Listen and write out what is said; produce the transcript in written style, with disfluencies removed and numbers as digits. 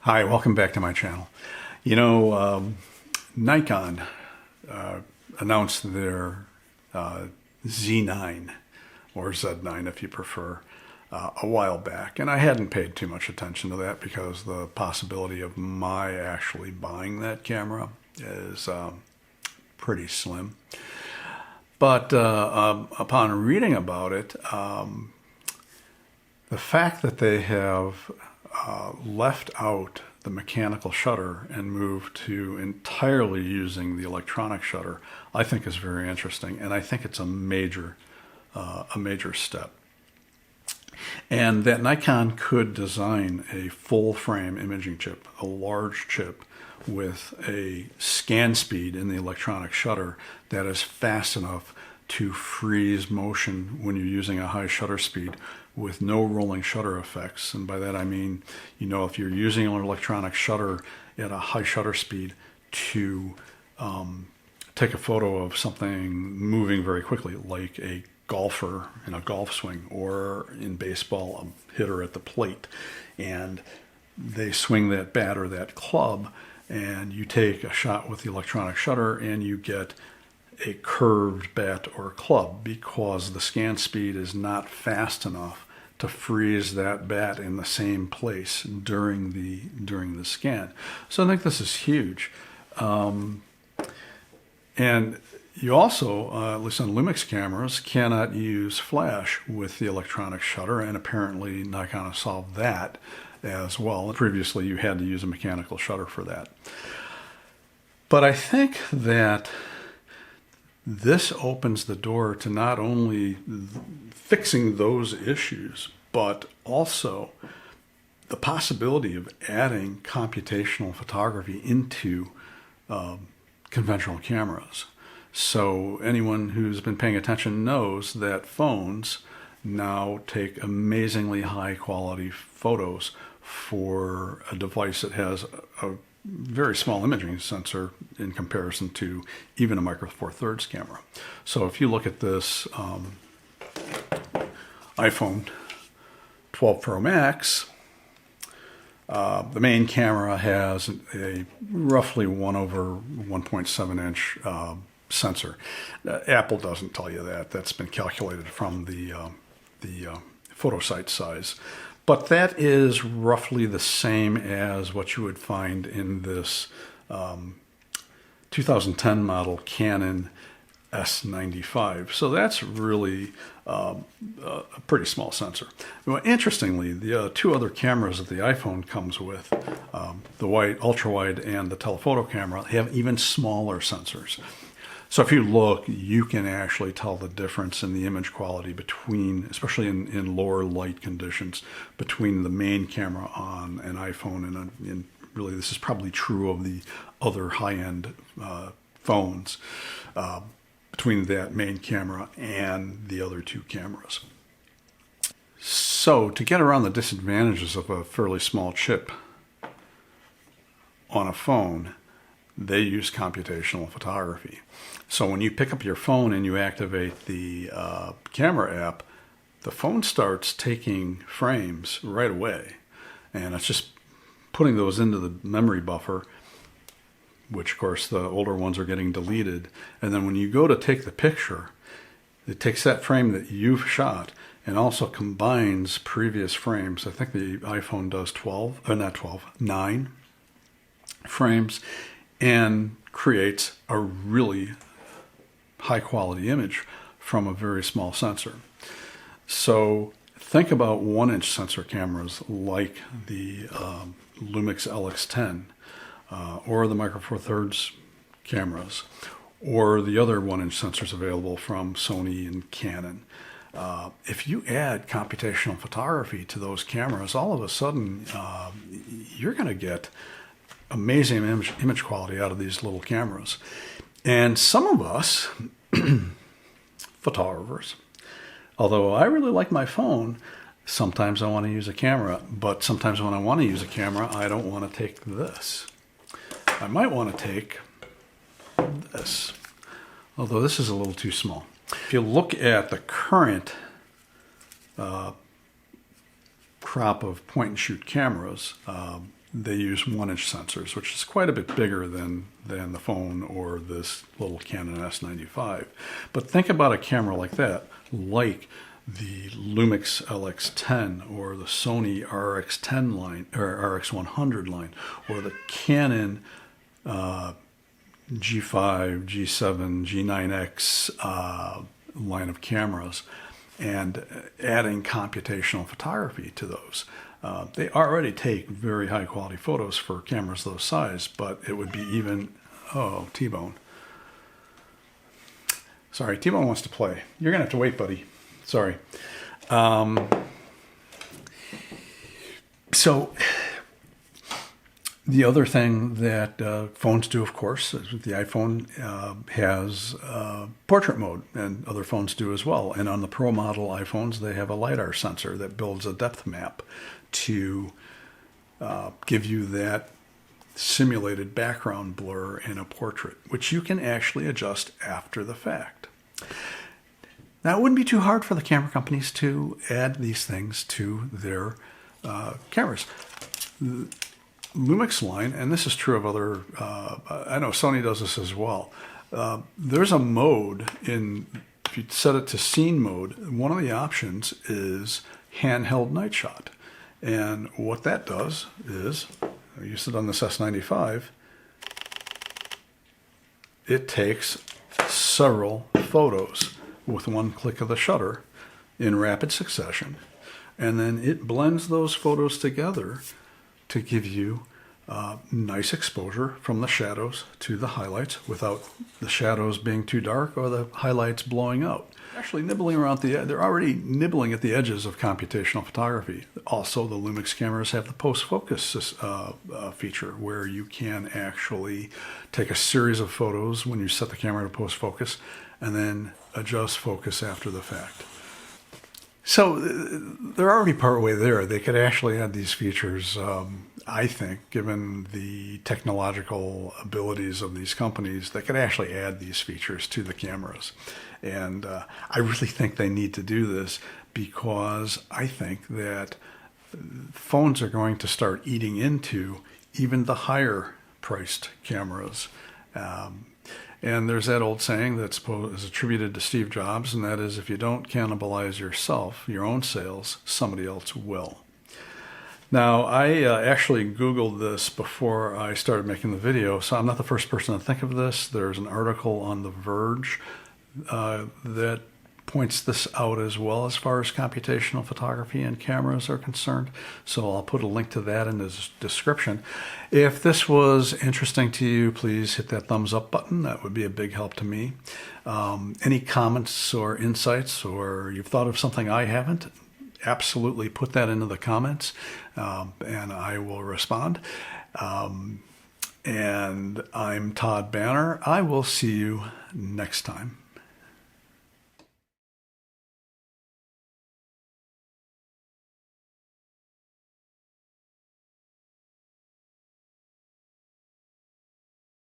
Hi, welcome back to my channel. You know, Nikon announced their Z9, or Z9 if you prefer, a while back. And I hadn't paid too much attention to that because the possibility of my actually buying that camera is pretty slim. But upon reading about it, the fact that they have left out the mechanical shutter and moved to entirely using the electronic shutter, I think is very interesting, and I think it's a major step. And that Nikon could design a full-frame imaging chip, a large chip with a scan speed in the electronic shutter that is fast enough to freeze motion when you're using a high shutter speed with no rolling shutter effects. And by that I mean, you know, if you're using an electronic shutter at a high shutter speed to take a photo of something moving very quickly, like a golfer in a golf swing, or in baseball, a hitter at the plate, and they swing that bat or that club, and you take a shot with the electronic shutter and you get a curved bat or club because the scan speed is not fast enough to freeze that bat in the same place during the scan. So I think this is huge. And you also, at least on Lumix cameras, cannot use flash with the electronic shutter, and apparently Nikon has solved that as well. Previously you had to use a mechanical shutter for that. But I think that this opens the door to not only fixing those issues, but also the possibility of adding computational photography into conventional cameras. So anyone who's been paying attention knows that phones now take amazingly high quality photos for a device that has a very small imaging sensor in comparison to even a Micro Four Thirds camera. So if you look at this iPhone 12 Pro Max, the main camera has a roughly 1/1.7 inch sensor. Apple doesn't tell you that. That's been calculated from the photo site size. But that is roughly the same as what you would find in this 2010 model Canon S95. So that's really a pretty small sensor. Well, interestingly, the two other cameras that the iPhone comes with, the ultra-wide and the telephoto camera, have even smaller sensors. So if you look, you can actually tell the difference in the image quality between, especially in lower light conditions, between the main camera on an iPhone and really this is probably true of the other high-end phones, between that main camera and the other two cameras. So to get around the disadvantages of a fairly small chip on a phone, they use computational photography. So when you pick up your phone and you activate the camera app, the phone starts taking frames right away. And it's just putting those into the memory buffer, which of course the older ones are getting deleted. And then when you go to take the picture, it takes that frame that you've shot and also combines previous frames. I think the iPhone does 9 frames, and creates a really high quality image from a very small sensor. So think about 1-inch sensor cameras like the Lumix LX10 or the Micro Four Thirds cameras, or the other 1-inch sensors available from Sony and Canon. If you add computational photography to those cameras, all of a sudden you're going to get amazing image quality out of these little cameras. And some of us, photographers, although I really like my phone, sometimes I want to use a camera, but sometimes when I want to use a camera, I don't want to take this. I might want to take this, although this is a little too small. If you look at the current crop of point-and-shoot cameras, they use 1-inch sensors, which is quite a bit bigger than the phone or this little Canon S95. But think about a camera like that, like the Lumix LX10 or the Sony RX10 line or RX100 line or the Canon G5, G7, G9X line of cameras, and adding computational photography to those. They already take very high quality photos for cameras those size, but it would be even, oh, T-Bone. Sorry, T-Bone wants to play. You're going to have to wait, buddy. Sorry. So the other thing that phones do, of course, is the iPhone has portrait mode, and other phones do as well. And on the Pro model iPhones, they have a LiDAR sensor that builds a depth map to give you that simulated background blur in a portrait, which you can actually adjust after the fact. Now, it wouldn't be too hard for the camera companies to add these things to their cameras. The Lumix line, and this is true of other, I know Sony does this as well. There's a mode if you set it to scene mode, one of the options is handheld night shot. And what that does is, I used it on this S95, it takes several photos with one click of the shutter in rapid succession, and then it blends those photos together to give you nice exposure from the shadows to the highlights without the shadows being too dark or the highlights blowing out. Actually nibbling around they're already nibbling at the edges of computational photography. Also, the Lumix cameras have the post-focus feature where you can actually take a series of photos when you set the camera to post-focus and then adjust focus after the fact. So they're already partway there. They could actually add these features, I think, given the technological abilities of these companies, they could actually add these features to the cameras. And I really think they need to do this because I think that phones are going to start eating into even the higher priced cameras. And there's that old saying that's attributed to Steve Jobs, and that is, if you don't cannibalize yourself, your own sales, somebody else will. Now, I actually Googled this before I started making the video, so I'm not the first person to think of this. There's an article on The Verge that points this out as well as far as computational photography and cameras are concerned. So I'll put a link to that in the description. If this was interesting to you, please hit that thumbs up button. That would be a big help to me. Any comments or insights, or you've thought of something I haven't, absolutely put that into the comments, and I will respond. And I'm Todd Banner. I will see you next time.